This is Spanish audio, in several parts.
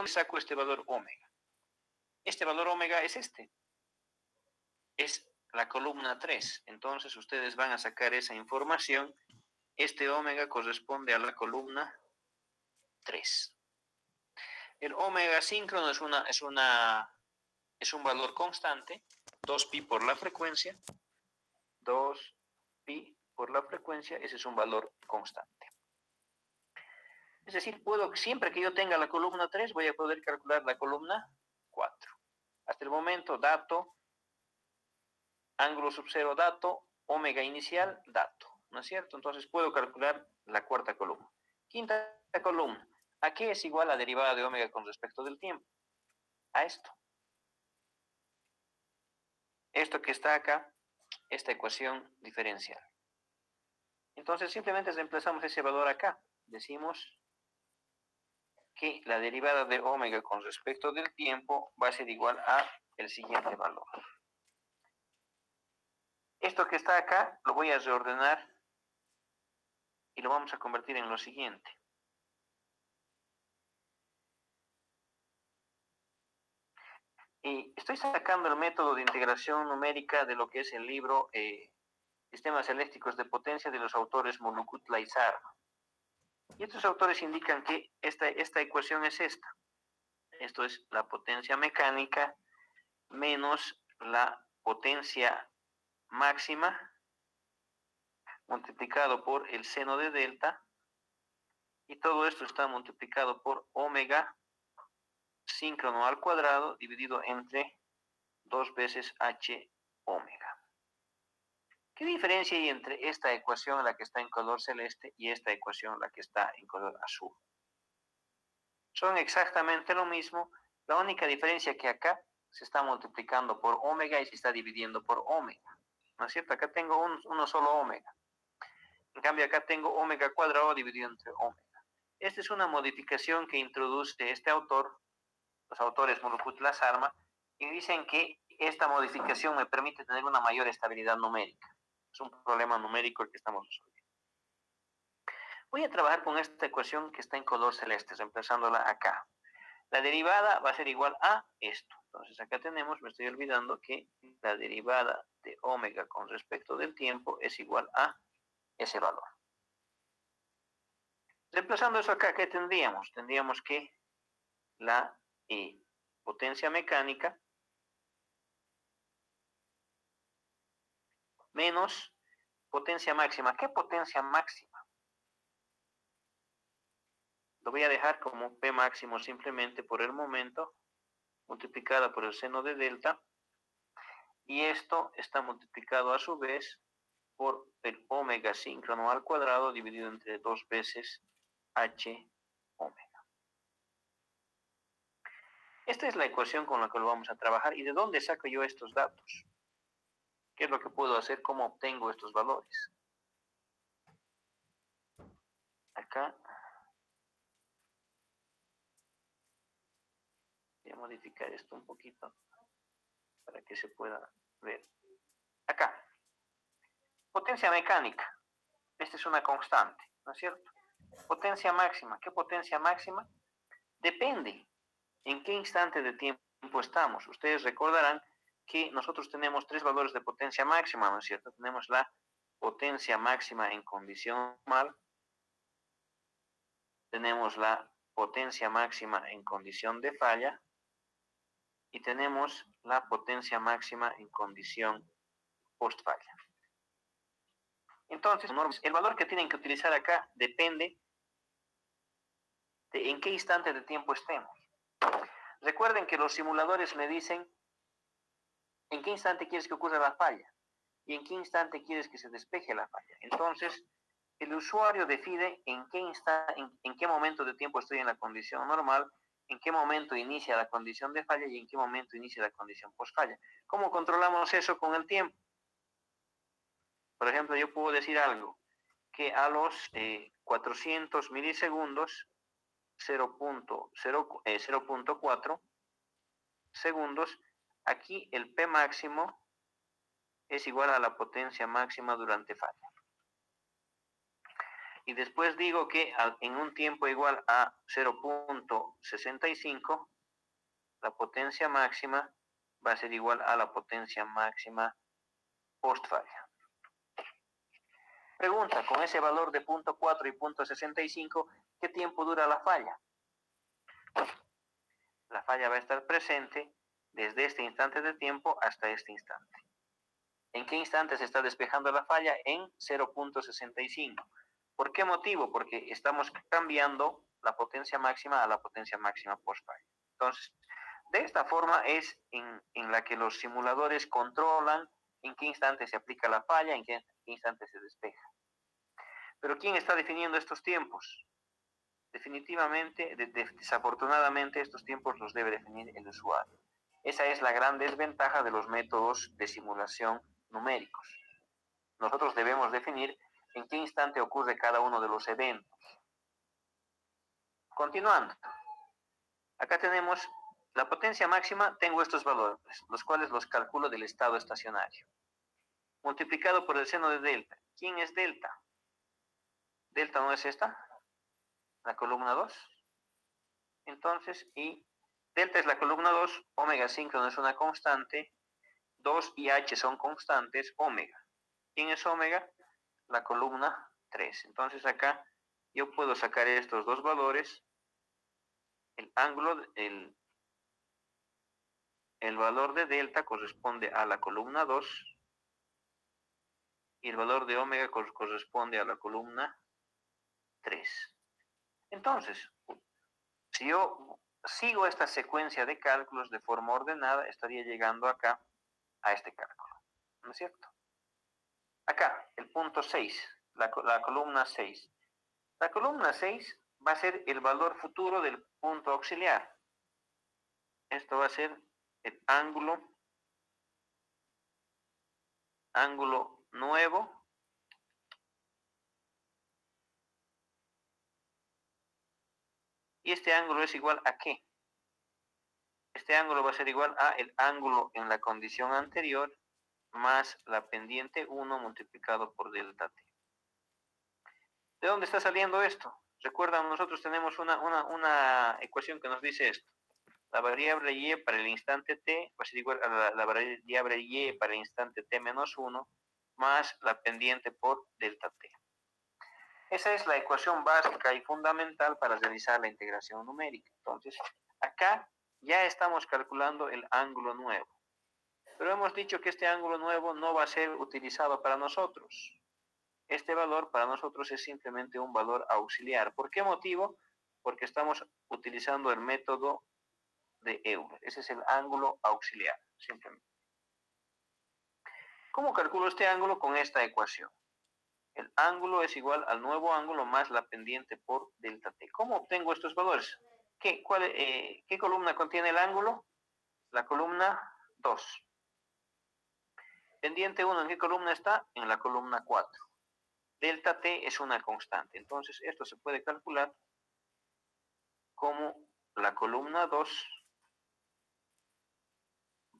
dónde saco este valor omega? Este valor omega es este. Es la columna 3. Entonces ustedes van a sacar esa información. Este omega corresponde a la columna 3. El omega síncrono es un valor constante, 2pi por la frecuencia. 2pi por la frecuencia, ese es un valor constante. Es decir, siempre que yo tenga la columna 3, voy a poder calcular la columna 4. Hasta el momento, dato, ángulo sub 0, dato, omega inicial, dato, ¿no es cierto? Entonces puedo calcular la cuarta columna. Quinta columna, ¿a qué es igual la derivada de omega con respecto del tiempo? A esto. Esto que está acá, esta ecuación diferencial. Entonces simplemente reemplazamos ese valor acá. Decimos que la derivada de omega con respecto del tiempo va a ser igual a el siguiente valor. Esto que está acá lo voy a reordenar y lo vamos a convertir en lo siguiente. Y estoy sacando el método de integración numérica de lo que es el libro Sistemas Eléctricos de Potencia de los autores Molukutla y Sarma. Y estos autores indican que esta ecuación es esta. Esto es la potencia mecánica menos la potencia máxima multiplicado por el seno de delta, y todo esto está multiplicado por omega síncrono al cuadrado dividido entre 2 veces h omega. ¿Qué diferencia hay entre esta ecuación, la que está en color celeste, y esta ecuación, la que está en color azul? Son exactamente lo mismo, la única diferencia que acá se está multiplicando por omega y se está dividiendo por omega, ¿no es cierto? Acá tengo uno solo omega. En cambio, acá tengo omega cuadrado dividido entre omega. Esta es una modificación que introduce este autor, los autores Molukutla Sarma, y dicen que esta modificación me permite tener una mayor estabilidad numérica. Es un problema numérico el que estamos resolviendo. Voy a trabajar con esta ecuación que está en color celeste, reemplazándola acá. La derivada va a ser igual a esto. Entonces acá tenemos, me estoy olvidando que la derivada de omega con respecto del tiempo es igual a ese valor. Reemplazando eso acá, ¿qué tendríamos? Tendríamos que la potencia mecánica menos potencia máxima. ¿Qué potencia máxima? Lo voy a dejar como P máximo simplemente por el momento, multiplicada por el seno de delta, y esto está multiplicado a su vez por el omega síncrono al cuadrado dividido entre 2 veces h omega. Esta es la ecuación con la que lo vamos a trabajar. ¿Y de dónde saco yo estos datos? ¿Qué es lo que puedo hacer? ¿Cómo obtengo estos valores? Acá voy a modificar esto un poquito para que se pueda ver. Acá, potencia mecánica. Esta es una constante, ¿no es cierto? Potencia máxima. ¿Qué potencia máxima? Depende en qué instante de tiempo estamos. Ustedes recordarán que nosotros tenemos 3 valores de potencia máxima, ¿no es cierto? Tenemos la potencia máxima en condición normal, tenemos la potencia máxima en condición de falla y tenemos la potencia máxima en condición post falla. Entonces, el valor que tienen que utilizar acá depende de en qué instante de tiempo estemos. Recuerden que los simuladores me dicen en qué instante quieres que ocurra la falla y en qué instante quieres que se despeje la falla. Entonces, el usuario decide en qué momento de tiempo estoy en la condición normal, en qué momento inicia la condición de falla y en qué momento inicia la condición post falla. ¿Cómo controlamos eso con el tiempo? Por ejemplo, yo puedo decir algo, que a los 400 milisegundos, 0.4 segundos, aquí el P máximo es igual a la potencia máxima durante falla. Y después digo que en un tiempo igual a 0.65, la potencia máxima va a ser igual a la potencia máxima post falla. Pregunta, con ese valor de 0.4 y 0.65, ¿qué tiempo dura la falla? La falla va a estar presente desde este instante de tiempo hasta este instante. ¿En qué instante se está despejando la falla? En 0.65. ¿Por qué motivo? Porque estamos cambiando la potencia máxima a la potencia máxima post falla. Entonces, de esta forma es en la que los simuladores controlan en qué instante se aplica la falla, en qué instante se despeja. Pero ¿quién está definiendo estos tiempos? Definitivamente, desafortunadamente, estos tiempos los debe definir el usuario. Esa es la gran desventaja de los métodos de simulación numéricos. Nosotros debemos definir en qué instante ocurre cada uno de los eventos. Continuando. Acá tenemos la potencia máxima, tengo estos valores, los cuales los calculo del estado estacionario. Multiplicado por el seno de delta. ¿Quién es delta? Delta no es esta, la columna 2. Entonces, y delta es la columna 2, omega síncrono es una constante, 2 y h son constantes, omega. ¿Quién es omega? La columna 3. Entonces acá yo puedo sacar estos dos valores, el ángulo, el valor de delta corresponde a la columna 2 y el valor de omega corresponde a la columna 3. Entonces, si yo sigo esta secuencia de cálculos de forma ordenada, estaría llegando acá a este cálculo, ¿no es cierto? Acá, el punto 6, la columna 6. La columna 6 va a ser el valor futuro del punto auxiliar. Esto va a ser el ángulo nuevo y este ángulo es igual a ¿qué? Este ángulo va a ser igual a el ángulo en la condición anterior más la pendiente 1 multiplicado por delta t. ¿De dónde está saliendo esto? Recuerdan, nosotros tenemos una ecuación que nos dice esto. La variable y para el instante t va a ser igual a la variable y para el instante t menos 1 más la pendiente por delta t. Esa es la ecuación básica y fundamental para realizar la integración numérica. Entonces, acá ya estamos calculando el ángulo nuevo. Pero hemos dicho que este ángulo nuevo no va a ser utilizado para nosotros. Este valor para nosotros es simplemente un valor auxiliar. ¿Por qué motivo? Porque estamos utilizando el método de Euler. Ese es el ángulo auxiliar, simplemente. ¿Cómo calculo este ángulo? Con esta ecuación. El ángulo es igual al nuevo ángulo más la pendiente por delta t. ¿Cómo obtengo estos valores? ¿Qué columna contiene el ángulo? La columna 2. Pendiente 1, ¿en qué columna está? En la columna 4. Delta t es una constante. Entonces, esto se puede calcular como la columna 2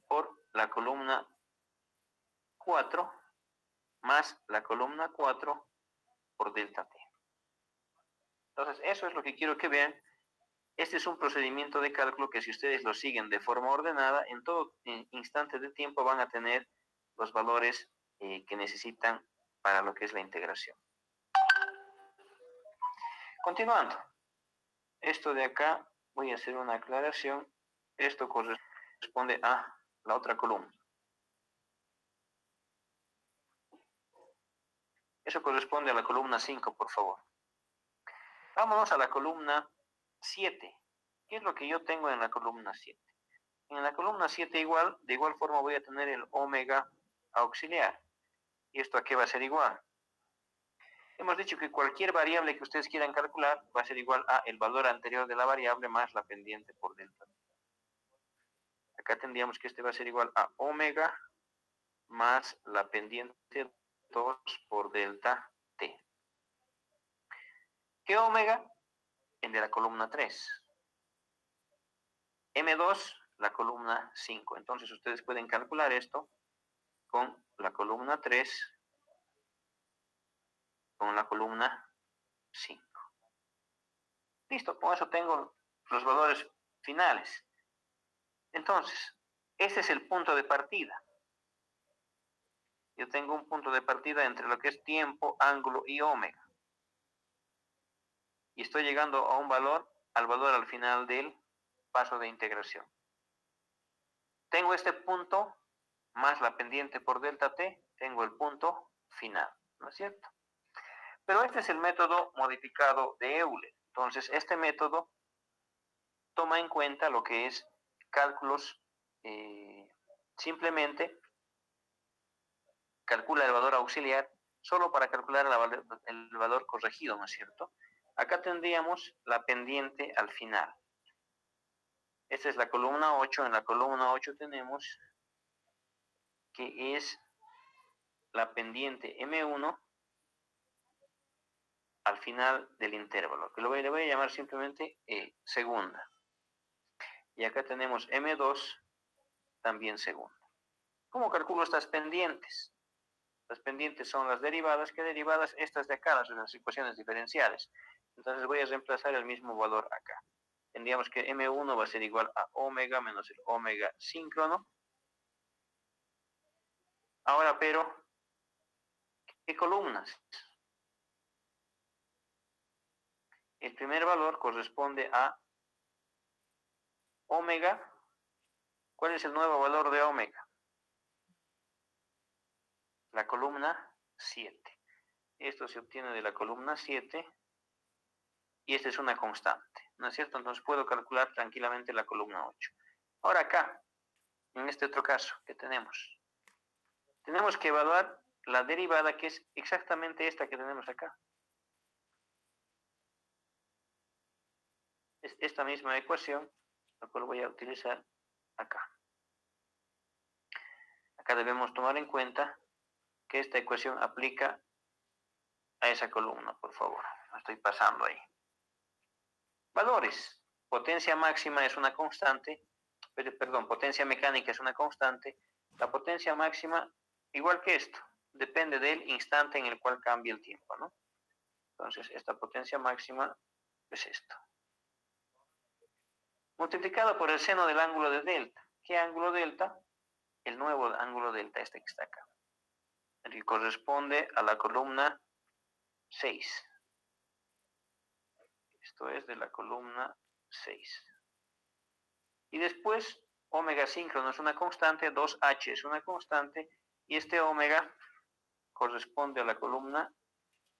por la columna 4 más la columna 4 por delta t. Entonces, eso es lo que quiero que vean. Este es un procedimiento de cálculo que si ustedes lo siguen de forma ordenada, en todo instante de tiempo van a tener los valores que necesitan para lo que es la integración. Continuando. Esto de acá, voy a hacer una aclaración. Esto corresponde a la otra columna. Eso corresponde a la columna 5, por favor. Vámonos a la columna 7. ¿Qué es lo que yo tengo en la columna 7? En la columna 7 de igual forma voy a tener el omega auxiliar. ¿Y esto a qué va a ser igual? Hemos dicho que cualquier variable que ustedes quieran calcular va a ser igual a el valor anterior de la variable más la pendiente por delta. Acá tendríamos que este va a ser igual a omega más la pendiente 2 por delta t. ¿Qué omega? El de la columna 3. M2, la columna 5. Entonces ustedes pueden calcular esto con la columna 3, con la columna 5. Listo, con eso tengo los valores finales. Entonces, este es el punto de partida. Yo tengo un punto de partida entre lo que es tiempo, ángulo y omega. Y estoy llegando a un valor, al final del paso de integración. Tengo este punto más la pendiente por delta t, tengo el punto final, ¿no es cierto? Pero este es el método modificado de Euler. Entonces, este método toma en cuenta lo que es cálculos, simplemente calcula el valor auxiliar solo para calcular el valor corregido, ¿no es cierto? Acá tendríamos la pendiente al final. Esta es la columna 8. En la columna 8 tenemos que es la pendiente M1 al final del intervalo, que le voy a llamar simplemente segunda. Y acá tenemos M2 también segunda. ¿Cómo calculo estas pendientes? Las pendientes son las derivadas. ¿Qué derivadas? Estas de acá, las ecuaciones diferenciales. Entonces voy a reemplazar el mismo valor acá. Tendríamos que M1 va a ser igual a omega menos el omega síncrono. Ahora, pero, ¿qué columnas? El primer valor corresponde a omega. ¿Cuál es el nuevo valor de omega? La columna 7. Esto se obtiene de la columna 7 y esta es una constante, ¿no es cierto? Entonces puedo calcular tranquilamente la columna 8. Ahora acá, en este otro caso que tenemos que evaluar la derivada, que es exactamente esta que tenemos acá. Es esta misma ecuación, la cual voy a utilizar acá. Acá debemos tomar en cuenta que esta ecuación aplica a esa columna, por favor. Lo estoy pasando ahí. Valores. Potencia máxima es una constante, perdón, potencia mecánica es una constante. La potencia máxima, igual que esto, depende del instante en el cual cambia el tiempo, ¿no? Entonces, esta potencia máxima es esto. Multiplicado por el seno del ángulo de delta. ¿Qué ángulo delta? El nuevo ángulo delta, este que está acá. El que corresponde a la columna 6. Esto es de la columna 6. Y después, omega síncrono es una constante, 2h es una constante, y este omega corresponde a la columna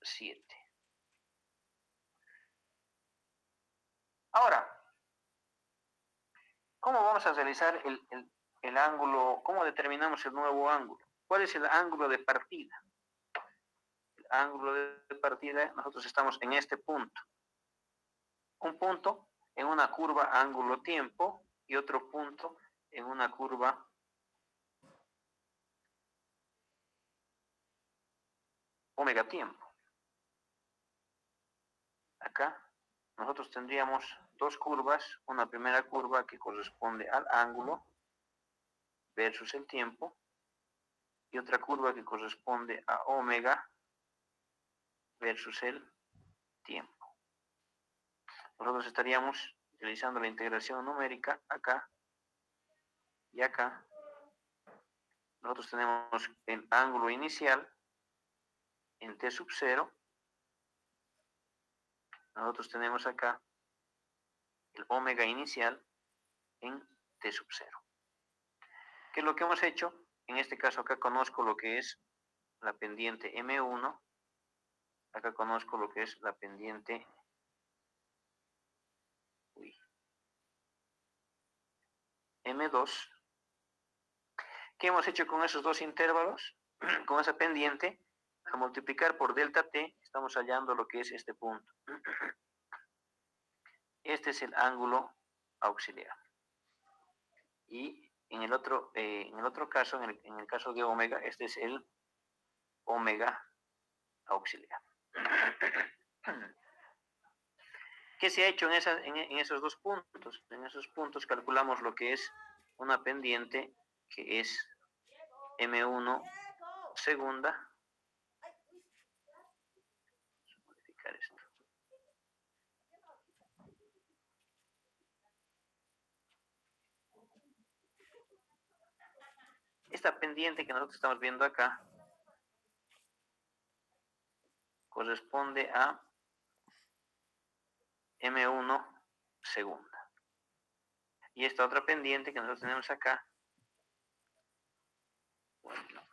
7. Ahora, ¿cómo vamos a realizar el ángulo? ¿Cómo determinamos el nuevo ángulo? ¿Cuál es el ángulo de partida? El ángulo de partida, nosotros estamos en este punto. Un punto en una curva ángulo-tiempo y otro punto en una curva omega-tiempo. Acá nosotros tendríamos dos curvas, una primera curva que corresponde al ángulo versus el tiempo y otra curva que corresponde a omega versus el tiempo. Nosotros estaríamos realizando la integración numérica acá y acá. Nosotros tenemos el ángulo inicial en t sub 0. Nosotros tenemos acá el omega inicial en t sub 0. ¿Qué es lo que hemos hecho? En este caso acá conozco lo que es la pendiente M1. Acá conozco lo que es la pendiente M2. ¿Qué hemos hecho con esos dos intervalos? Con esa pendiente, a multiplicar por delta t, estamos hallando lo que es este punto. Este es el ángulo auxiliar. Y en el otro caso, en el caso de omega, este es el omega auxiliar. ¿Qué se ha hecho en esos dos puntos? En esos puntos calculamos lo que es una pendiente que es M1 segunda. Vamos a modificar esto. Esta pendiente que nosotros estamos viendo acá corresponde a M1 segunda. Y esta otra pendiente que nosotros tenemos acá, bueno,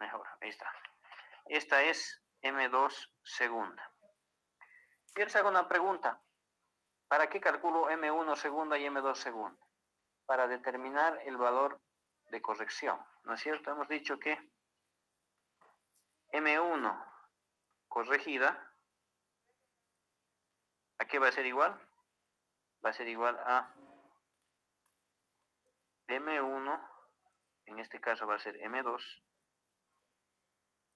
mejor, ahí está. Esta es M2 segunda. Y les hago una pregunta. ¿Para qué calculo M1 segunda y M2 segunda? Para determinar el valor de corrección, ¿no es cierto? Hemos dicho que M1 corregida, ¿a qué va a ser igual? Va a ser igual a M1, en este caso va a ser M2,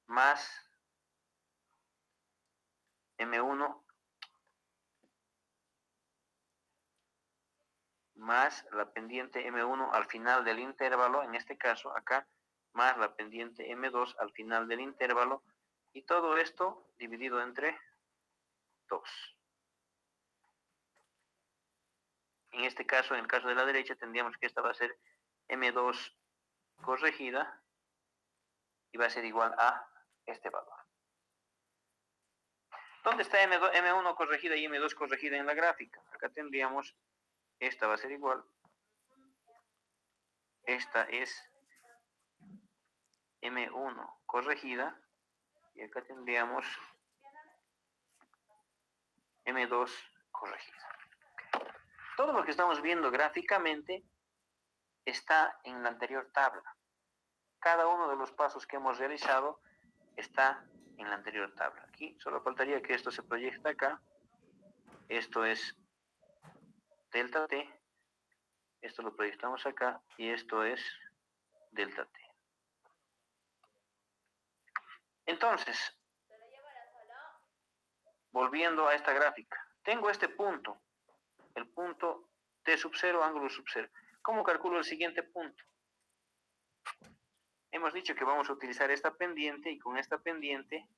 más M1 más la pendiente M1 al final del intervalo, en este caso acá, más la pendiente M2 al final del intervalo, y todo esto dividido entre 2. En este caso, en el caso de la derecha, tendríamos que esta va a ser M2 corregida y va a ser igual a este valor. ¿Dónde está M1 corregida y M2 corregida en la gráfica? Acá tendríamos, esta va a ser igual, esta es M1 corregida, y acá tendríamos M2 corregida. Todo lo que estamos viendo gráficamente está en la anterior tabla. Cada uno de los pasos que hemos realizado está en la anterior tabla. Aquí solo faltaría que esto se proyecte acá. Esto es delta t. Esto lo proyectamos acá y esto es delta t. Entonces, volviendo a esta gráfica, tengo este punto, el punto t sub 0, ángulo sub 0. ¿Cómo calculo el siguiente punto? Hemos dicho que vamos a utilizar esta pendiente, y con esta pendiente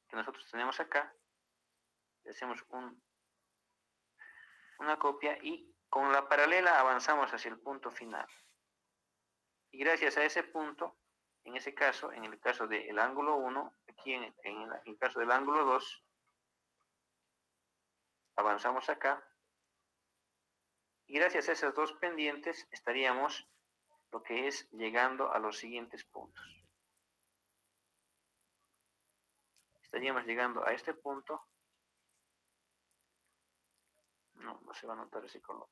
que nosotros tenemos acá, le hacemos una copia y con la paralela avanzamos hacia el punto final. Y gracias a ese punto, en ese caso, en el caso del ángulo 1, aquí en el caso del ángulo 2, avanzamos acá. Y gracias a esas dos pendientes estaríamos lo que es llegando a los siguientes puntos. Estaríamos llegando a este punto. No se va a notar ese color.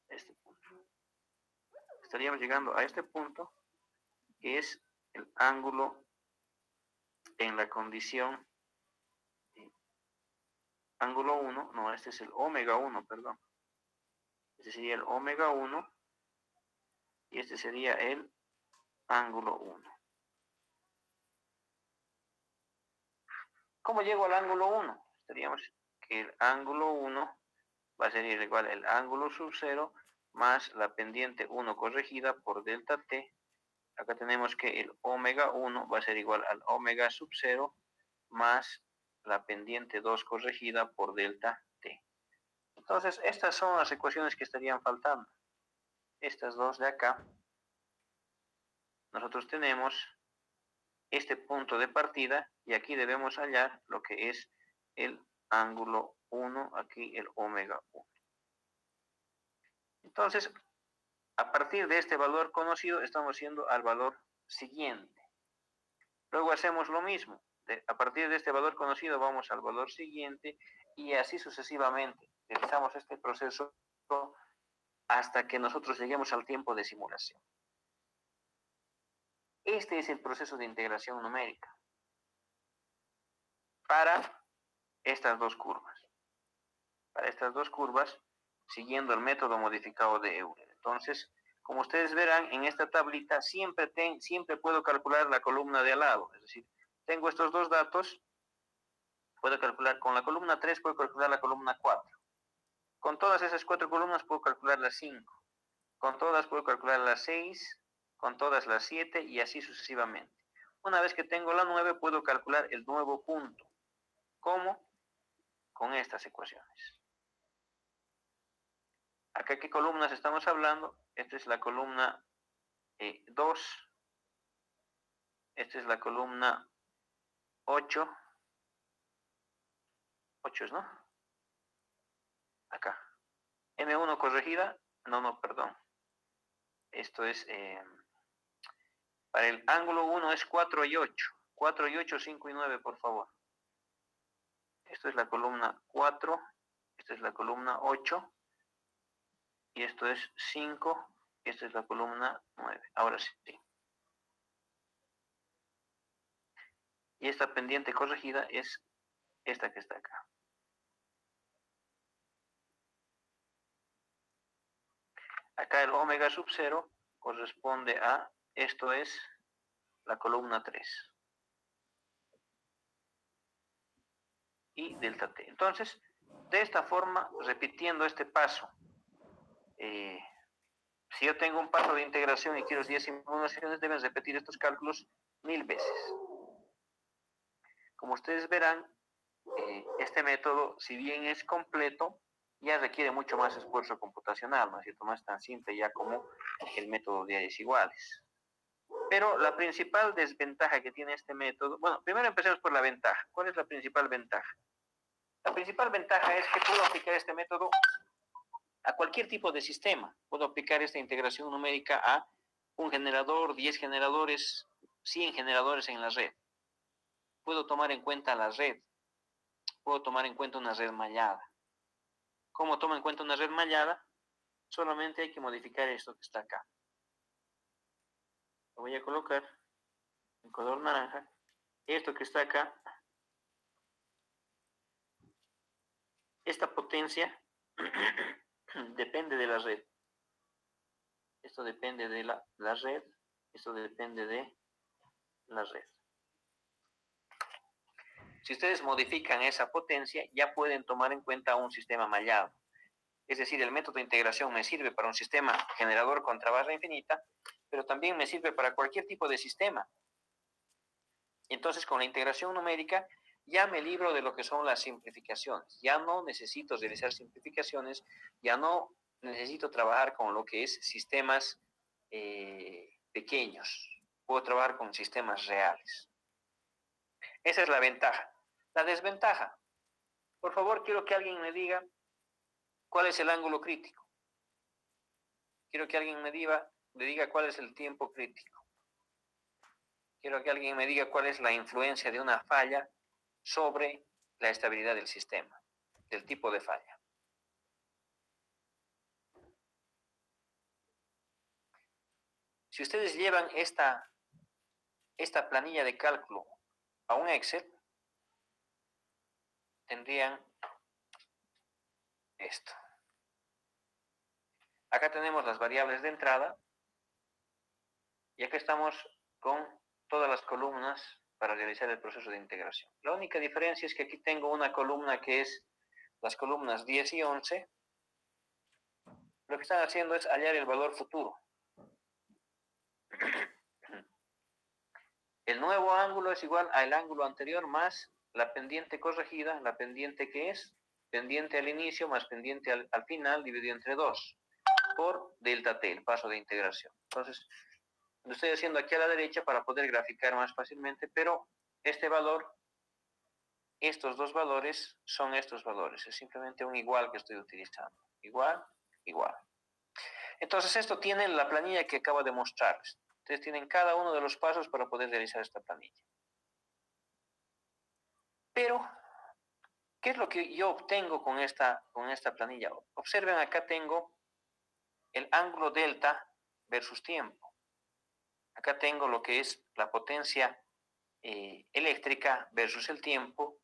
Este punto. Estaríamos llegando a este punto, que es el ángulo en la condición ángulo 1, no, este es el omega 1, perdón. Este sería el omega 1 y este sería el ángulo 1. ¿Cómo llego al ángulo 1? Estaríamos que el ángulo 1 va a ser igual al ángulo sub 0 más la pendiente 1 corregida por delta t. Acá tenemos que el omega 1 va a ser igual al omega sub 0 más la pendiente 2 corregida por delta t. Entonces, estas son las ecuaciones que estarían faltando. Estas dos de acá. Nosotros tenemos este punto de partida y aquí debemos hallar lo que es el ángulo 1, aquí el omega 1. Entonces, a partir de este valor conocido, estamos yendo al valor siguiente. Luego hacemos lo mismo. A partir de este valor conocido, vamos al valor siguiente y así sucesivamente. Realizamos este proceso hasta que nosotros lleguemos al tiempo de simulación. Este es el proceso de integración numérica para estas dos curvas. Para estas dos curvas, siguiendo el método modificado de Euler. Entonces, como ustedes verán, en esta tablita siempre puedo calcular la columna de al lado. Es decir, tengo estos dos datos, puedo calcular con la columna 3, puedo calcular la columna 4. Con todas esas 4 columnas puedo calcular las 5. Con todas puedo calcular las 6, con todas las 7 y así sucesivamente. Una vez que tengo la 9, puedo calcular el nuevo punto. ¿Cómo? Con estas ecuaciones. Acá, ¿qué columnas estamos hablando? Esta es la columna 2. Esta es la columna 8. 8 es, ¿no? Acá. M1 corregida. No, perdón. Esto es... para el ángulo 1 es 4 y 8. 4 y 8, 5 y 9, por favor. Esto es la columna 4. Esta es la columna 8. Y esto es 5. Y esta es la columna 9. Ahora sí. Y esta pendiente corregida es esta que está acá. Acá el omega sub 0 corresponde a, esto es la columna 3. Y delta t. Entonces, de esta forma, repitiendo este paso, si yo tengo un paso de integración y quiero 10 simulaciones, deben repetir estos cálculos 1000 veces. Como ustedes verán, este método, si bien es completo, ya requiere mucho más esfuerzo computacional, ¿no es cierto? No es tan simple ya como el método de áreas iguales. Pero la principal desventaja que tiene este método, bueno, primero empecemos por la ventaja. ¿Cuál es la principal ventaja? La principal ventaja es que puedo aplicar este método a cualquier tipo de sistema. Puedo aplicar esta integración numérica a un generador, 10 generadores, 100 generadores en la red. Puedo tomar en cuenta la red. Puedo tomar en cuenta una red mallada. ¿Cómo tomo en cuenta una red mallada? Solamente hay que modificar esto que está acá. Lo voy a colocar en color naranja. Esto que está acá, esta potencia depende de la red. Esto depende de la red. Esto depende de la red. Si ustedes modifican esa potencia, ya pueden tomar en cuenta un sistema mallado. Es decir, el método de integración me sirve para un sistema generador contra barra infinita, pero también me sirve para cualquier tipo de sistema. Entonces, con la integración numérica, ya me libro de lo que son las simplificaciones. Ya no necesito realizar simplificaciones, ya no necesito trabajar con lo que es sistemas pequeños. Puedo trabajar con sistemas reales. Esa es la ventaja. La desventaja. Por favor, quiero que alguien me diga cuál es el ángulo crítico. Quiero que alguien me diga cuál es el tiempo crítico. Quiero que alguien me diga cuál es la influencia de una falla sobre la estabilidad del sistema, del tipo de falla. Si ustedes llevan esta planilla de cálculo a un Excel, tendrían esto. Acá tenemos las variables de entrada y acá estamos con todas las columnas para realizar el proceso de integración. La única diferencia es que aquí tengo una columna que es las columnas 10 y 11. Lo que están haciendo es hallar el valor futuro. El nuevo ángulo es igual al ángulo anterior más la pendiente corregida, la pendiente que es pendiente al inicio más pendiente al final dividido entre 2 por delta t, el paso de integración. Entonces, lo estoy haciendo aquí a la derecha para poder graficar más fácilmente, pero este valor, estos dos valores son estos valores. Es simplemente un igual que estoy utilizando. Igual, igual. Entonces, esto tiene la planilla que acabo de mostrarles. Ustedes tienen cada uno de los pasos para poder realizar esta planilla. Pero, ¿qué es lo que yo obtengo con esta planilla? Observen, acá tengo el ángulo delta versus tiempo. Acá tengo lo que es la potencia eléctrica versus el tiempo.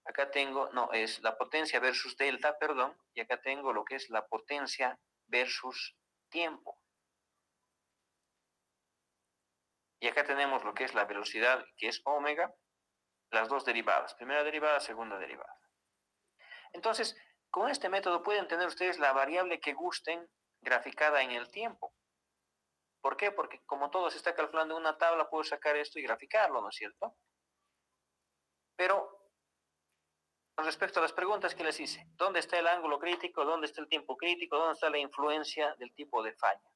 Acá tengo, no, es la potencia versus delta, perdón. Y acá tengo lo que es la potencia versus tiempo. Y acá tenemos lo que es la velocidad, que es omega, las dos derivadas, primera derivada, segunda derivada. Entonces, con este método pueden tener ustedes la variable que gusten graficada en el tiempo. ¿Por qué? Porque como todo se está calculando en una tabla, puedo sacar esto y graficarlo, ¿no es cierto? Pero con respecto a las preguntas que les hice, ¿dónde está el ángulo crítico? ¿Dónde está el tiempo crítico? ¿Dónde está la influencia del tipo de falla?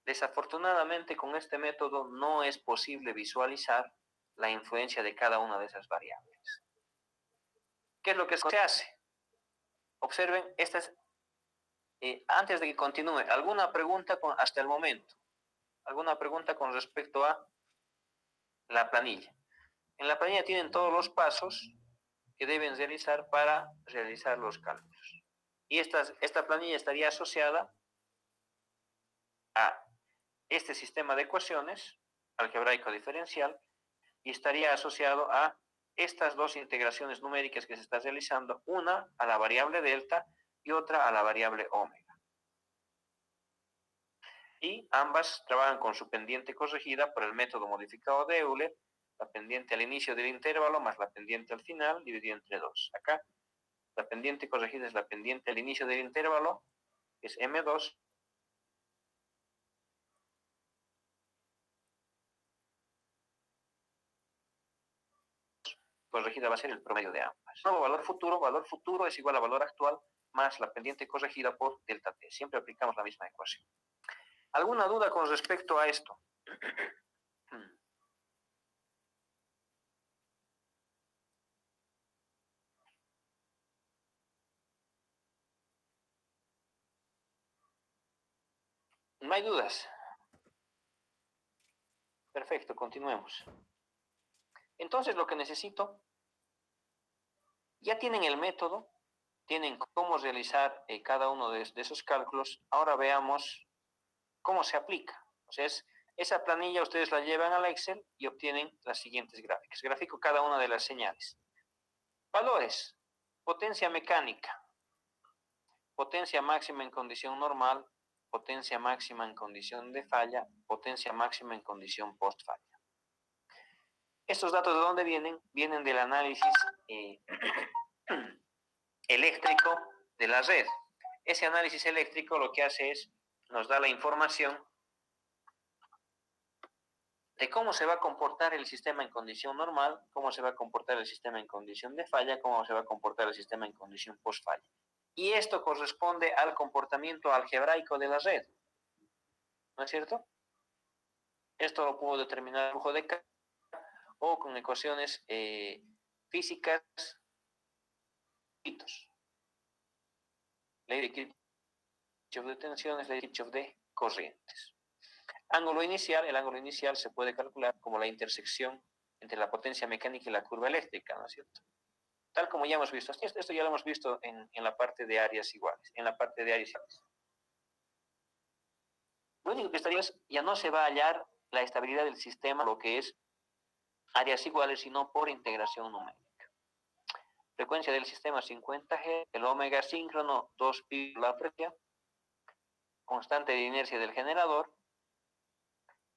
Desafortunadamente, con este método no es posible visualizar la influencia de cada una de esas variables. ¿Qué es lo que se hace? Observen, antes de que continúe, ¿alguna pregunta hasta el momento? ¿Alguna pregunta con respecto a la planilla? En la planilla tienen todos los pasos que deben realizar para realizar los cálculos. Y esta planilla estaría asociada a este sistema de ecuaciones, algebraico diferencial, y estaría asociado a estas dos integraciones numéricas que se está realizando, una a la variable delta y otra a la variable omega. Y ambas trabajan con su pendiente corregida por el método modificado de Euler, la pendiente al inicio del intervalo más la pendiente al final, dividida entre 2. Acá, la pendiente corregida es la pendiente al inicio del intervalo, que es M2, corregida va a ser el promedio de ambas. Nuevo valor futuro es igual a valor actual más la pendiente corregida por delta t. Siempre aplicamos la misma ecuación. ¿Alguna duda con respecto a esto? No hay dudas. Perfecto, continuemos. Entonces lo que necesito, ya tienen el método, tienen cómo realizar cada uno de esos cálculos. Ahora veamos cómo se aplica. O sea, esa planilla ustedes la llevan al Excel y obtienen las siguientes gráficas. Grafico cada una de las señales. Valores. Potencia mecánica. Potencia máxima en condición normal. Potencia máxima en condición de falla. Potencia máxima en condición post falla. Estos datos, ¿de dónde vienen? Vienen del análisis eléctrico de la red. Ese análisis eléctrico lo que hace es, nos da la información de cómo se va a comportar el sistema en condición normal, cómo se va a comportar el sistema en condición de falla, cómo se va a comportar el sistema en condición post falla. Y esto corresponde al comportamiento algebraico de la red. ¿No es cierto? Esto lo puedo determinar el flujo de carga o con ecuaciones físicas. Ley de Kirchhoff de tensiones, ley de Kirchhoff de corrientes. Ángulo inicial, el ángulo inicial se puede calcular como la intersección entre la potencia mecánica y la curva eléctrica, ¿no es cierto? Tal como ya hemos visto, esto ya lo hemos visto en la parte de áreas iguales, Lo único que estaría es, ya no se va a hallar la estabilidad del sistema, lo que es áreas iguales, sino por integración numérica. Frecuencia del sistema 50 Hz, el omega síncrono 2pi la frecuencia, constante de inercia del generador,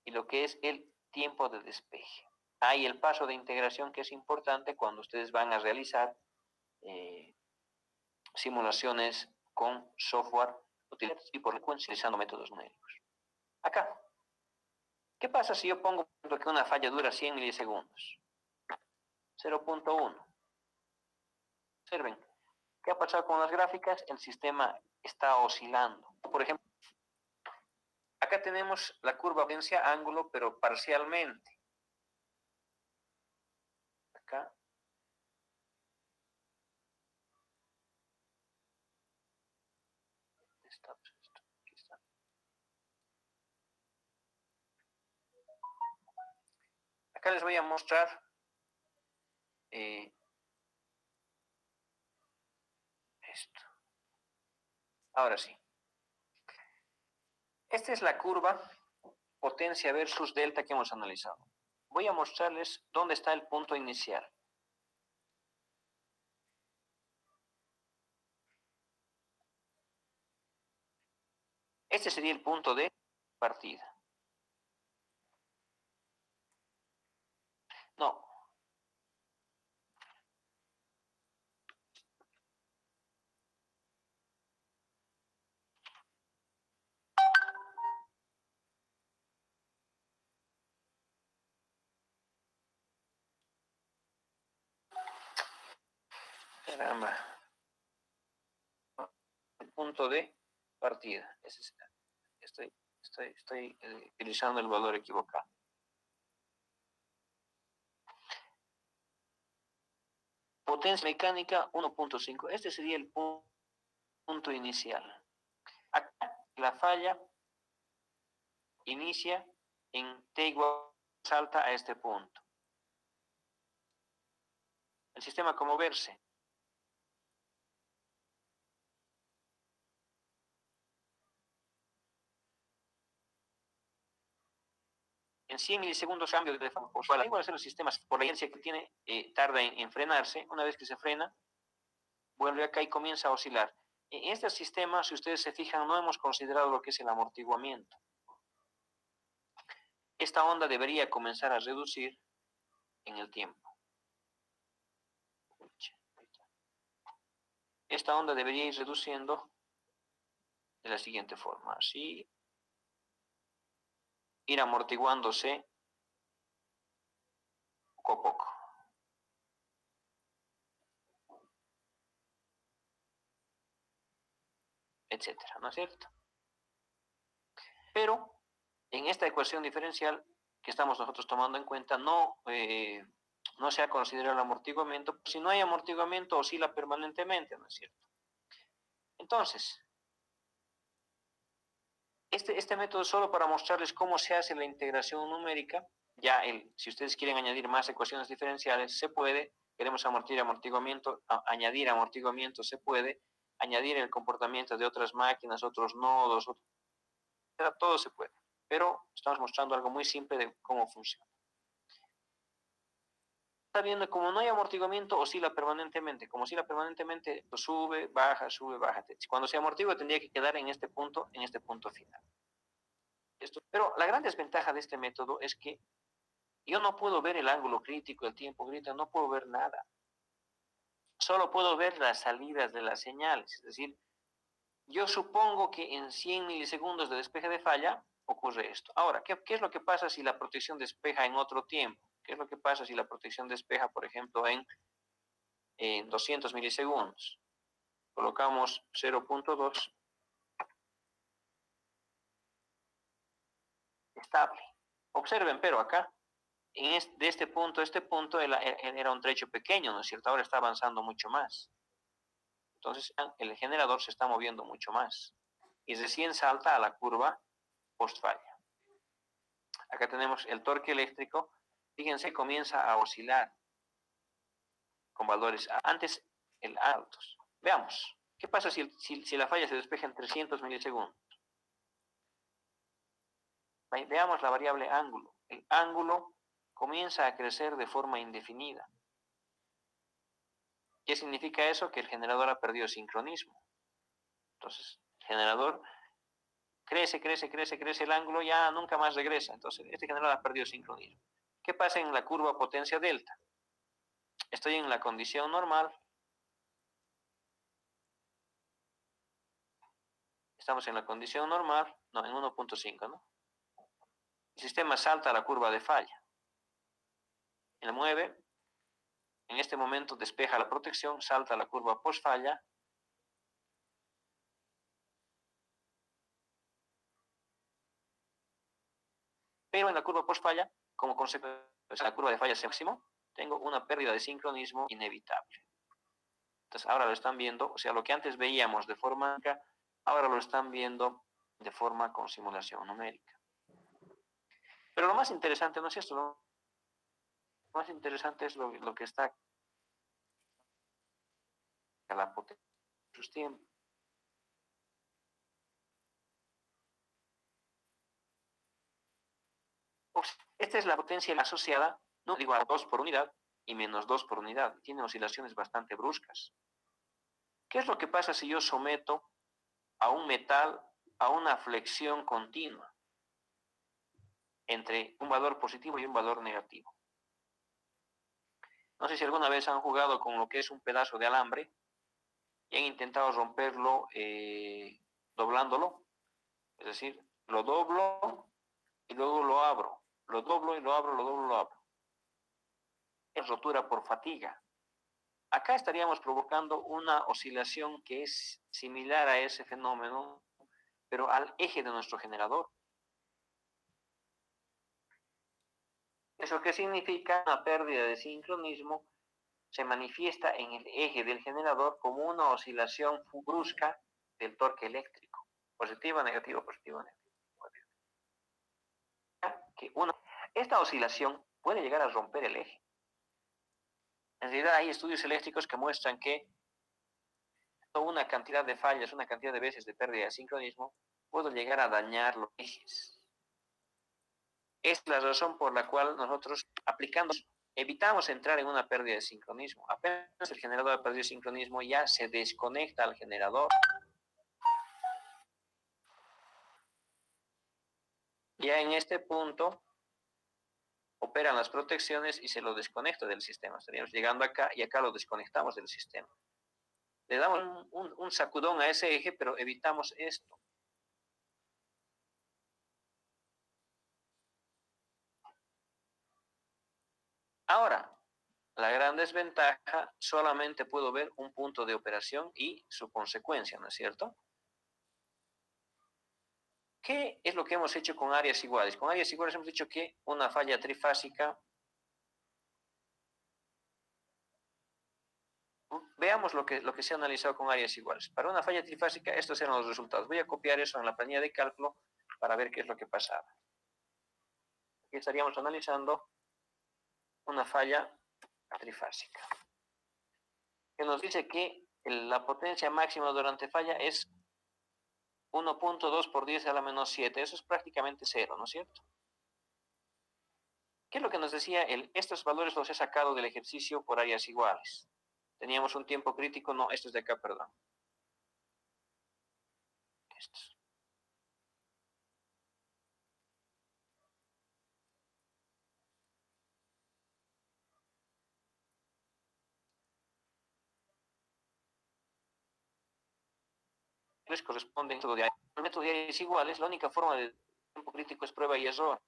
y lo que es el tiempo de despeje. Hay el paso de integración que es importante cuando ustedes van a realizar simulaciones con software y por frecuencia utilizando métodos numéricos. Acá, ¿qué pasa si yo pongo que una falla dura 100 milisegundos? 0.1. Observen, ¿qué ha pasado con las gráficas? El sistema está oscilando. Por ejemplo, acá tenemos la curva potencia ángulo, pero parcialmente. Acá. Aquí está. Acá les voy a mostrar esto. Ahora sí. Esta es la curva potencia versus delta que hemos analizado. Voy a mostrarles dónde está el punto inicial. Este sería el punto de partida. No. Caramba. El punto de partida. Estoy utilizando el valor equivocado. Potencia mecánica 1.5. Este sería el punto inicial. Acá la falla inicia en T igual salta a este punto. El sistema como verse. En 100 milisegundos cambio de forma usual. Igual a ser los sistemas, por la inercia que tiene, tarda en frenarse. Una vez que se frena, vuelve acá y comienza a oscilar. En este sistema, si ustedes se fijan, no hemos considerado lo que es el amortiguamiento. Esta onda debería comenzar a reducir en el tiempo. Esta onda debería ir reduciendo de la siguiente forma, así, ir amortiguándose poco a poco. Etcétera, ¿no es cierto? Pero en esta ecuación diferencial que estamos nosotros tomando en cuenta, no se ha considerado el amortiguamiento. Si no hay amortiguamiento, oscila permanentemente, ¿no es cierto? Entonces, este método es solo para mostrarles cómo se hace la integración numérica. Ya, si ustedes quieren añadir más ecuaciones diferenciales, se puede. Queremos añadir amortiguamiento, se puede. Añadir el comportamiento de otras máquinas, otros nodos, todo se puede. Pero estamos mostrando algo muy simple de cómo funciona. Está viendo como no hay amortiguamiento, oscila permanentemente. Como oscila permanentemente, pues sube, baja, sube, baja. Cuando se amortigua tendría que quedar en este punto final. Pero la gran desventaja de este método es que yo no puedo ver el ángulo crítico, el tiempo crítico, no puedo ver nada. Solo puedo ver las salidas de las señales. Es decir, yo supongo que en 100 milisegundos de despeje de falla ocurre esto. Ahora, ¿qué es lo que pasa si la protección despeja en otro tiempo? ¿Qué es lo que pasa si la protección despeja, por ejemplo, en 200 milisegundos? Colocamos 0.2. Estable. Observen, pero acá, de este punto a este punto, era un trecho pequeño, ¿no es cierto? Ahora está avanzando mucho más. Entonces, el generador se está moviendo mucho más. Y recién salta a la curva post-falla. Acá tenemos el torque eléctrico. Fíjense, comienza a oscilar con valores antes altos. Veamos, ¿qué pasa si la falla se despeja en 300 milisegundos? Veamos la variable ángulo. El ángulo comienza a crecer de forma indefinida. ¿Qué significa eso? Que el generador ha perdido sincronismo. Entonces, el generador crece el ángulo, ya nunca más regresa. Entonces, este generador ha perdido sincronismo. ¿Qué pasa en la curva potencia delta? Estoy en la condición normal. Estamos en la condición normal, no, en 1.5, ¿no? El sistema salta a la curva de falla. La mueve. En este momento despeja la protección, salta a la curva post falla. Pero en la curva post falla, como consecuencia de la curva de falla máximo, tengo una pérdida de sincronismo inevitable. Entonces ahora lo están viendo, o sea, lo que antes veíamos de forma, ahora lo están viendo de forma con simulación numérica. Pero lo más interesante no es esto, lo más interesante es lo que está a la potencia de sus tiempos. Esta es la potencia asociada, no digo a 2 por unidad y menos 2 por unidad. Tiene oscilaciones bastante bruscas. ¿Qué es lo que pasa si yo someto a un metal a una flexión continua entre un valor positivo y un valor negativo? No sé si alguna vez han jugado con lo que es un pedazo de alambre y han intentado romperlo doblándolo. Es decir, lo doblo y luego lo abro. Lo doblo y lo abro, lo doblo y lo abro. Es rotura por fatiga. acá estaríamos provocando una oscilación que es similar a ese fenómeno, pero al eje de nuestro generador. ¿Eso qué significa? Una pérdida de sincronismo se manifiesta en el eje del generador como una oscilación brusca del torque eléctrico. Positivo, negativo, positivo, negativo. Esta oscilación puede llegar a romper el eje. En realidad hay estudios eléctricos que muestran que una cantidad de fallas, una cantidad de veces de pérdida de sincronismo, puede llegar a dañar los ejes. Esta es la razón por la cual nosotros, aplicando, evitamos entrar en una pérdida de sincronismo. Apenas el generador ha perdido sincronismo, ya se desconecta al generador. Ya en este punto operan las protecciones y se lo desconecta del sistema. Estaríamos llegando acá y acá lo desconectamos del sistema. Le damos un sacudón a ese eje, pero evitamos esto. Ahora, la gran desventaja, solamente puedo ver un punto de operación y su consecuencia, ¿no es cierto? ¿Qué es lo que hemos hecho con áreas iguales? Con áreas iguales hemos dicho que una falla trifásica. Veamos lo que se ha analizado con áreas iguales. Para una falla trifásica, estos eran los resultados. Voy a copiar eso en la planilla de cálculo para ver qué es lo que pasaba. Aquí estaríamos analizando una falla trifásica, que nos dice que la potencia máxima durante falla es 1.2 por 10 a la menos 7. Eso es prácticamente cero, ¿no es cierto? ¿Qué es lo que nos decía? Estos valores los he sacado del ejercicio por áreas iguales. Teníamos un tiempo crítico, no, esto es de acá, perdón. Estos. Les corresponden todo de áreas. El método de áreas iguales, la única forma de tiempo crítico es prueba y error.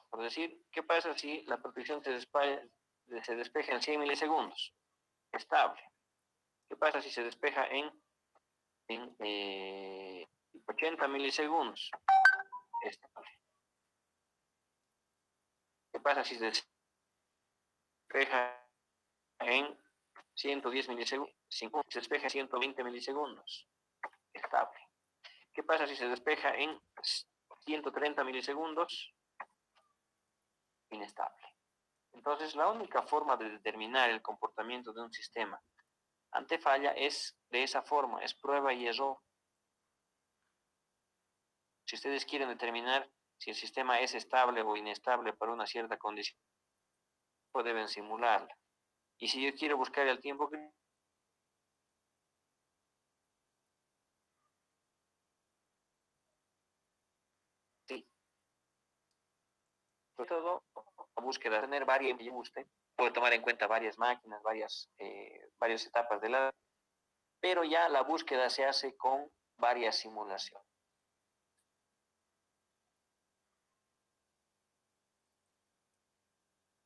Por decir, ¿qué pasa si la protección se despeja en 100 milisegundos? Estable. ¿Qué pasa si se despeja en 80 milisegundos? Estable. ¿Qué pasa si se despeja en 110 milisegundos? Se despeja en 120 milisegundos. Estable. ¿Qué pasa si se despeja en 130 milisegundos? Inestable. Entonces, la única forma de determinar el comportamiento de un sistema ante falla es de esa forma, es prueba y error. Si ustedes quieren determinar si el sistema es estable o inestable para una cierta condición, deben simularla. Y si yo quiero buscar el tiempo que sí, sobre todo la búsqueda, tener varias que guste, puede tomar en cuenta varias máquinas, varias etapas de la, pero ya la búsqueda se hace con varias simulaciones.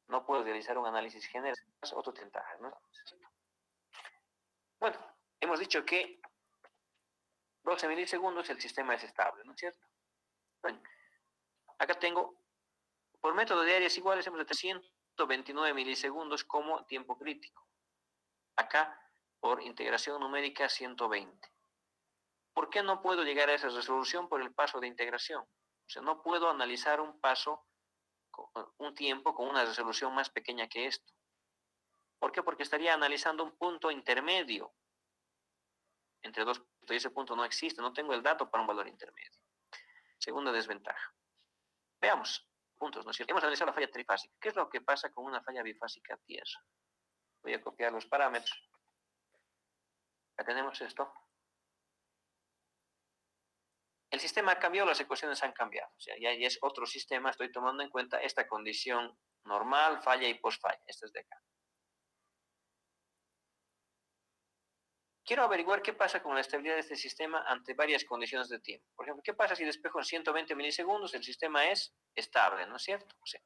No puedo realizar un análisis general, es otra ventaja, ¿no? Bueno, hemos dicho que 12 milisegundos el sistema es estable, ¿no es cierto? Bueno, acá tengo, por método de áreas iguales, hemos de 129 milisegundos como tiempo crítico. Acá, por integración numérica, 120. ¿Por qué no puedo llegar a esa resolución? Por el paso de integración. O sea, no puedo analizar un paso, un tiempo con una resolución más pequeña que esto. ¿Por qué? Porque estaría analizando un punto intermedio entre dos puntos y ese punto no existe, no tengo el dato para un valor intermedio. Segunda desventaja. Veamos puntos, ¿no es cierto? Hemos analizado la falla trifásica. ¿Qué es lo que pasa con una falla bifásica tierra? Voy a copiar los parámetros. Ya tenemos esto. El sistema cambió, las ecuaciones han cambiado. O sea, ya es otro sistema, estoy tomando en cuenta esta condición normal, falla y postfalla. Esta es de acá. Quiero averiguar qué pasa con la estabilidad de este sistema ante varias condiciones de tiempo. Por ejemplo, ¿qué pasa si despejo en 120 milisegundos? El sistema es estable, ¿no es cierto? O sea,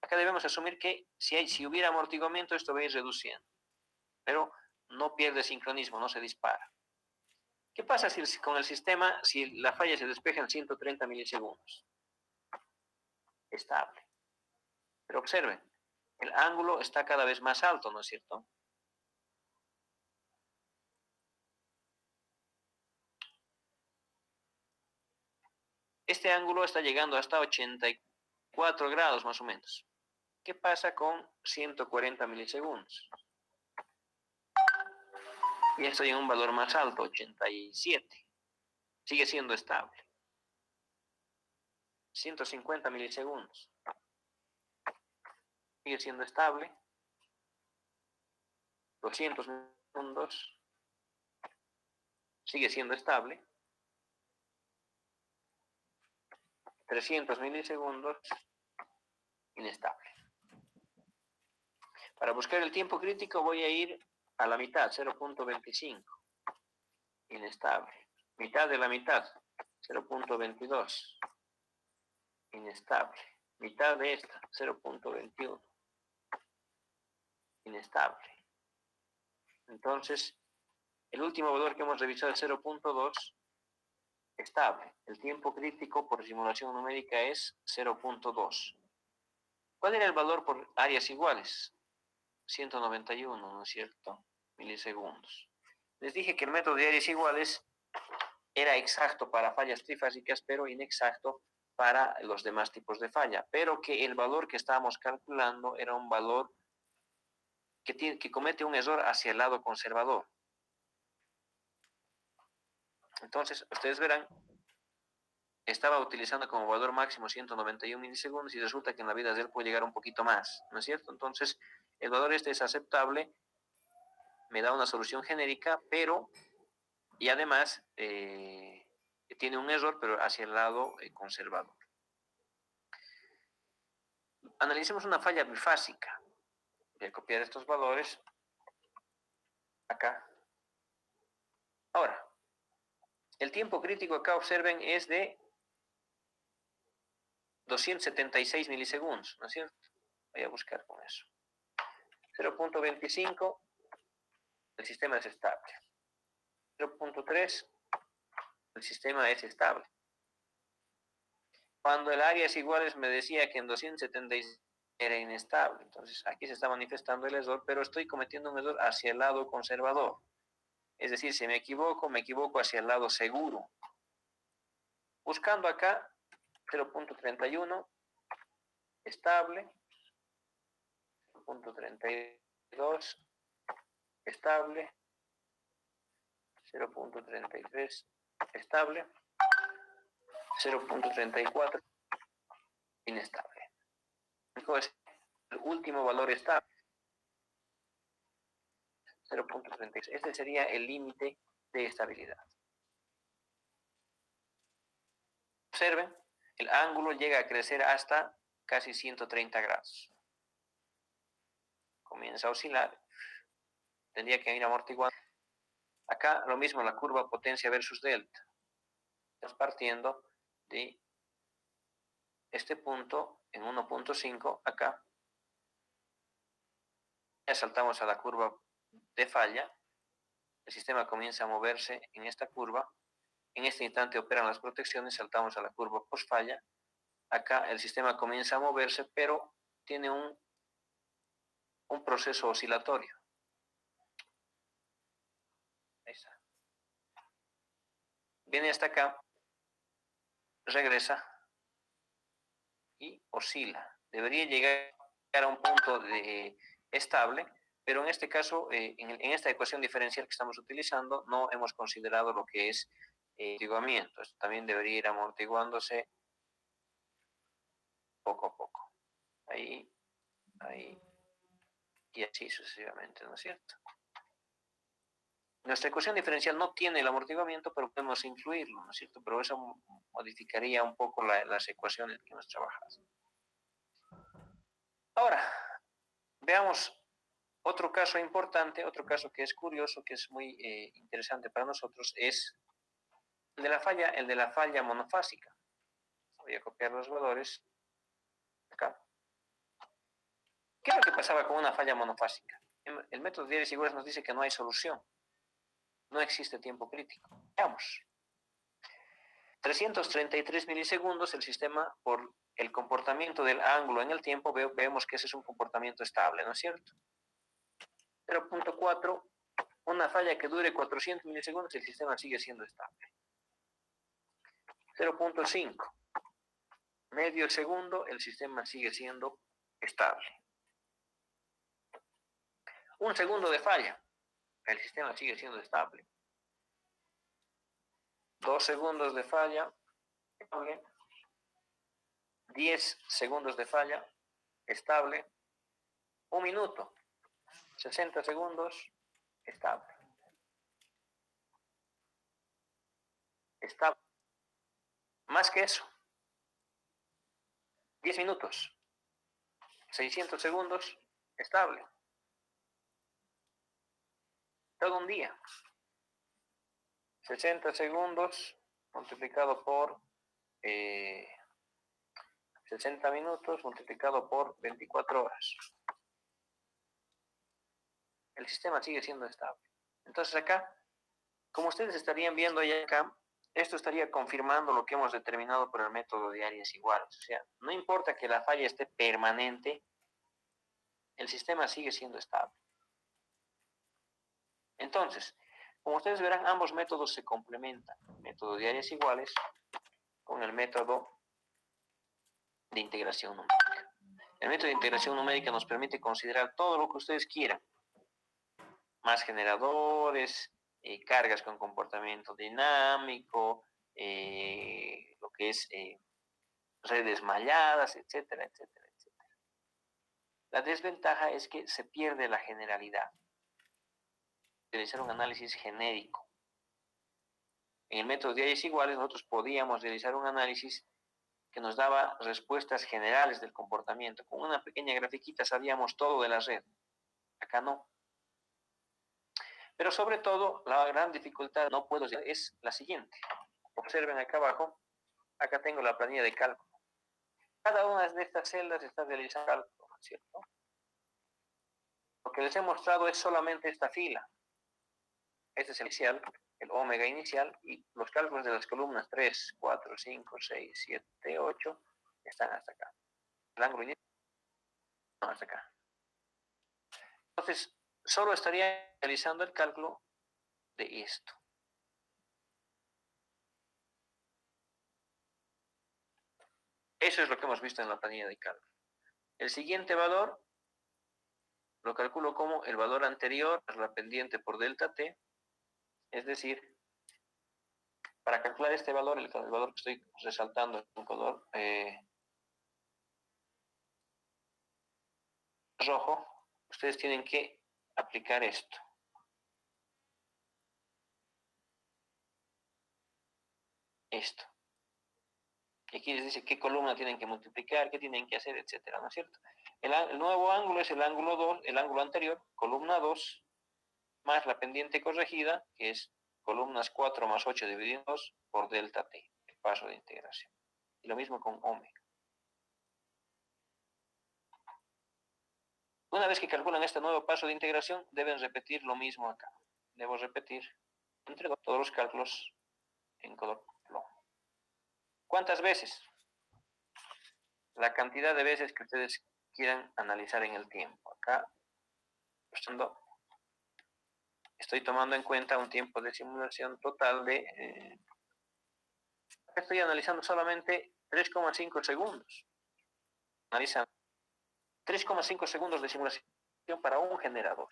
acá debemos asumir que si hubiera amortiguamiento, esto va a ir reduciendo. pero no pierde sincronismo, no se dispara. ¿Qué pasa con el sistema si la falla se despeja en 130 milisegundos? Estable. Pero observen, el ángulo está cada vez más alto, ¿no es cierto? Este ángulo está llegando hasta 84 grados más o menos. ¿Qué pasa con 140 milisegundos? Ya estoy en un valor más alto, 87. Sigue siendo estable. 150 milisegundos. Sigue siendo estable. 200 segundos. Sigue siendo estable. 300 milisegundos. Inestable. Para buscar el tiempo crítico voy a ir a la mitad, 0.25. Inestable. Mitad de la mitad, 0.22. Inestable. Mitad de esta, 0.21. Inestable. Entonces, el último valor que hemos revisado es 0.2, estable. El tiempo crítico por simulación numérica es 0.2. ¿Cuál era el valor por áreas iguales? 191, ¿no es cierto? Milisegundos. Les dije que el método de áreas iguales era exacto para fallas trifásicas, pero inexacto para los demás tipos de falla, pero que el valor que estábamos calculando era un valor que comete un error hacia el lado conservador. Entonces, ustedes verán, estaba utilizando como valor máximo 191 milisegundos y resulta que en la vida real puede llegar un poquito más, ¿no es cierto? Entonces, el valor este es aceptable, me da una solución genérica, pero, y además, tiene un error, pero hacia el lado conservador. Analicemos una falla bifásica. Voy a copiar estos valores acá. Ahora, el tiempo crítico acá, observen, es de 276 milisegundos, ¿no es cierto? Voy a buscar con eso. 0.25, el sistema es estable. 0.3, el sistema es estable. Cuando el área es iguales me decía que en 276 era inestable. Entonces aquí se está manifestando el error, pero estoy cometiendo un error hacia el lado conservador. Es decir, si me equivoco hacia el lado seguro. Buscando acá 0.31, estable. 0.32, estable. 0.33, estable. 0.34, inestable. Entonces, el último valor estable, 0.36. Este sería el límite de estabilidad. Observen, el ángulo llega a crecer hasta casi 130 grados. Comienza a oscilar. Tendría que ir amortiguando. Acá lo mismo, la curva potencia versus delta. Estamos partiendo de este punto en 1.5 acá. Ya saltamos a la curva de falla. El sistema comienza a moverse en esta curva. En este instante operan las protecciones, saltamos a la curva post falla. Acá el sistema comienza a moverse, pero tiene un proceso oscilatorio. Ahí está. Viene hasta acá, regresa y oscila. Debería llegar a un punto estable, pero en este caso, en esta ecuación diferencial que estamos utilizando, no hemos considerado lo que es amortiguamiento. Esto también debería ir amortiguándose poco a poco. Ahí, ahí, y así sucesivamente, ¿no es cierto? Nuestra ecuación diferencial no tiene el amortiguamiento, pero podemos incluirlo, ¿no es cierto? Pero eso modificaría un poco las ecuaciones que hemos trabajado. Ahora, veamos otro caso importante, otro caso que es curioso, que es muy interesante para nosotros, es el de la falla monofásica. Voy a copiar los valores acá. ¿Qué es lo que pasaba con una falla monofásica? El método de diarios iguales nos dice que no hay solución. No existe tiempo crítico. Veamos. 333 milisegundos, el sistema, por el comportamiento del ángulo en el tiempo, vemos que ese es un comportamiento estable, ¿no es cierto? 0.4, una falla que dure 400 milisegundos, el sistema sigue siendo estable. 0.5, medio segundo, el sistema sigue siendo estable. Un segundo de falla, el sistema sigue siendo estable. 2 segundos de falla, estable. 10 segundos de falla, estable. 1 minuto, 60 segundos, estable. Estable. Más que eso, 10 minutos, 600 segundos, estable. Todo un día. 60 segundos multiplicado por 60 minutos multiplicado por 24 horas. El sistema sigue siendo estable. Entonces acá, como ustedes estarían viendo ya acá, esto estaría confirmando lo que hemos determinado por el método de áreas iguales. O sea, no importa que la falla esté permanente, el sistema sigue siendo estable. Entonces, como ustedes verán, ambos métodos se complementan. El método de áreas iguales con el método de integración numérica. El método de integración numérica nos permite considerar todo lo que ustedes quieran. Más generadores, cargas con comportamiento dinámico, lo que es redes malladas, etcétera, etcétera, etcétera. La desventaja es que se pierde la generalidad. Realizar un análisis genérico. En el método de áreas iguales nosotros podíamos realizar un análisis que nos daba respuestas generales del comportamiento. Con una pequeña grafiquita sabíamos todo de la red. Acá no. Pero sobre todo, la gran dificultad, no puedo decir, es la siguiente. Observen acá abajo, acá tengo la planilla de cálculo. Cada una de estas celdas está realizando cálculo, ¿no es cierto? Lo que les he mostrado es solamente esta fila. Este es el inicial, el omega inicial, y los cálculos de las columnas 3, 4, 5, 6, 7, 8 están hasta acá. El ángulo inicial hasta acá. Entonces, solo estaría realizando el cálculo de esto. Eso es lo que hemos visto en la planilla de cálculo. El siguiente valor lo calculo como el valor anterior a la pendiente por delta t, es decir, para calcular este valor, el valor que estoy resaltando en color rojo, ustedes tienen que aplicar esto. Esto. Y aquí les dice qué columna tienen que multiplicar, qué tienen que hacer, etcétera, ¿no es cierto? El nuevo ángulo es el ángulo 2, el ángulo anterior, columna 2, más la pendiente corregida, que es columnas 4 más 8 dividido en 2 por delta t, el paso de integración. Y lo mismo con omega. Una vez que calculan este nuevo paso de integración, deben repetir lo mismo acá. Debo repetir entre todos los cálculos en color plomo. ¿Cuántas veces? La cantidad de veces que ustedes quieran analizar en el tiempo. Acá estoy tomando en cuenta un tiempo de simulación total de... estoy analizando solamente 3,5 segundos. Analizan 3,5 segundos de simulación para un generador.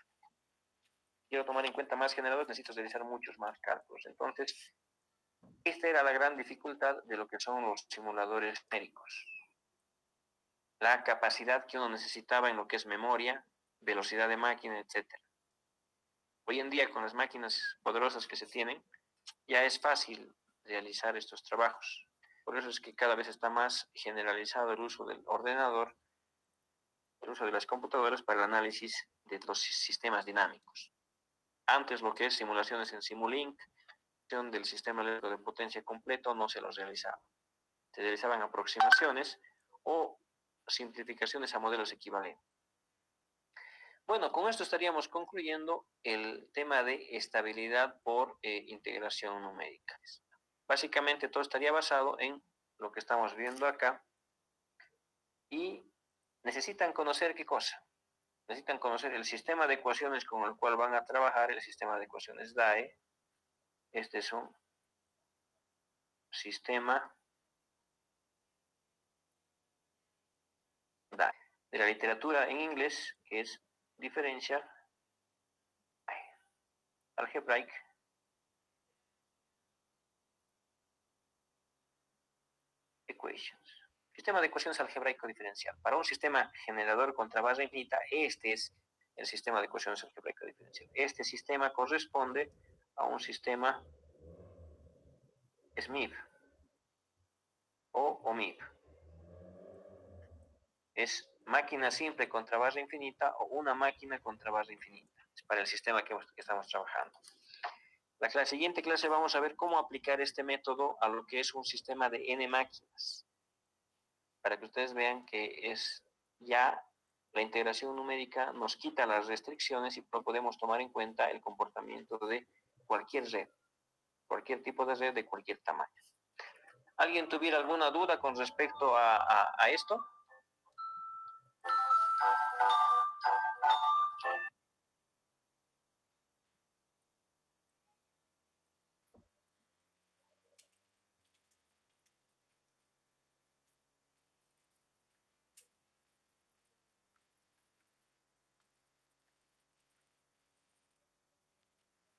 Quiero tomar en cuenta más generadores, necesito realizar muchos más cálculos. Entonces, esta era la gran dificultad de lo que son los simuladores numéricos. La capacidad que uno necesitaba en lo que es memoria, velocidad de máquina, etc. Hoy en día, con las máquinas poderosas que se tienen, ya es fácil realizar estos trabajos. Por eso es que cada vez está más generalizado el uso del ordenador, el uso de las computadoras para el análisis de los sistemas dinámicos. Antes lo que es simulaciones en Simulink, del sistema eléctrico de potencia completo, no se los realizaba. Se realizaban aproximaciones o simplificaciones a modelos equivalentes. Bueno, con esto estaríamos concluyendo el tema de estabilidad por integración numérica. Básicamente todo estaría basado en lo que estamos viendo acá y necesitan conocer qué cosa. Necesitan conocer el sistema de ecuaciones con el cual van a trabajar, el sistema de ecuaciones DAE. Este es un sistema DAE. De la literatura en inglés, que es Differential Algebraic Equations. Sistema de ecuaciones algebraico diferencial. Para un sistema generador contra barra infinita, este es el sistema de ecuaciones algebraico diferencial. Este sistema corresponde a un sistema SMIP o OMIP. Es máquina simple contra barra infinita o una máquina contra barra infinita. Es para el sistema que estamos trabajando. La siguiente clase vamos a ver cómo aplicar este método a lo que es un sistema de n máquinas. Para que ustedes vean que es ya la integración numérica nos quita las restricciones y podemos tomar en cuenta el comportamiento de cualquier red, cualquier tipo de red de cualquier tamaño. ¿Alguien tuviera alguna duda con respecto a esto?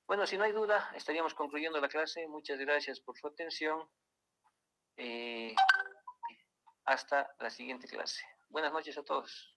Bueno, si no hay duda, estaríamos concluyendo la clase. Muchas gracias por su atención. Hasta la siguiente clase. Buenas noches a todos.